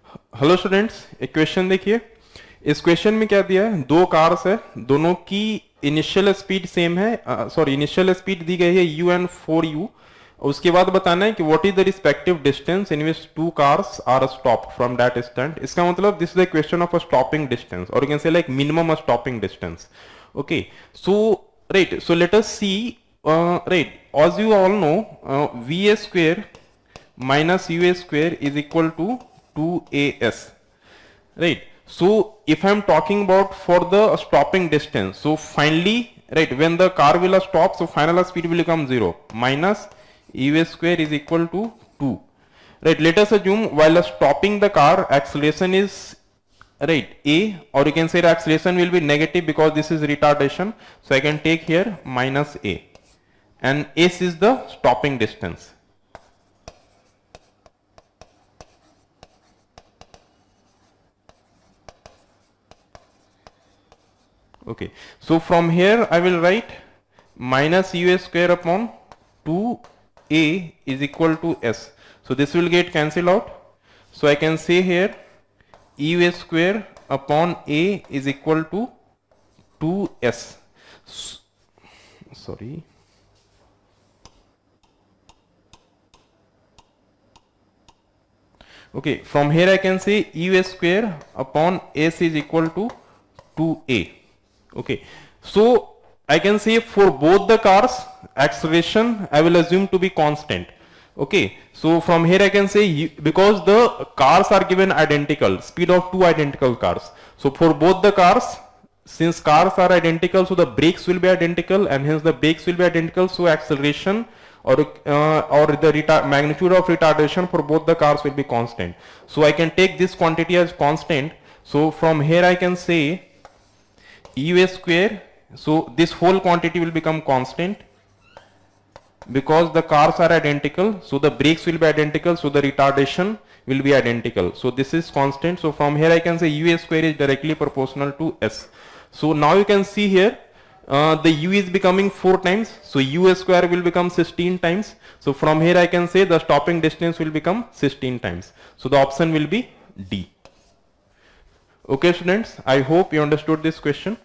Hello students, एक question देखिए। इस क्वेश्चन में क्या दिया है, दो कार्स है, दोनों की इनिशियल स्पीड सेम है, सॉरी इनिशियल स्पीड दी गई है u एंड 4u। उसके बाद बताना है कि what is the respective distance in which two cars are stopped from that stand. इसका मतलब this is the question of a stopping distance और you can say like minimum stopping distance. Okay, so right, so let us see, right, as you all know, va square minus ua square is equal to 2as, right? So if I am talking about for the stopping distance, so finally, right, when the car will stop, so final speed will become 0 minus ua square is equal to 2, right? Let us assume while stopping the car acceleration is, right, a, or you can say the acceleration will be negative because this is retardation, so I can take here minus a, and s is the stopping distance. Okay, so from here I will write minus ua square upon 2a is equal to s. So this will get cancelled out. So I can say here ua square upon a is equal to 2s. Sorry. Okay, from here I can say ua square upon s is equal to 2a. Okay, so I can say for both the cars acceleration I will assume to be constant. Okay, so from here I can say because the cars are given identical speed of two identical cars, so for both the cars, since cars are identical, so the brakes will be identical and hence the brakes will be identical, so acceleration or the magnitude of retardation for both the cars will be constant. So I can take this quantity as constant. So from here I can say ua square, so this whole quantity will become constant because the cars are identical, so the brakes will be identical, so the retardation will be identical, so this is constant. So from here I can say ua square is directly proportional to s. So now you can see here the u is becoming 4 times, so u square will become 16 times. So from here I can say the stopping distance will become 16 times, so the option will be D. Okay students, I hope you understood this question.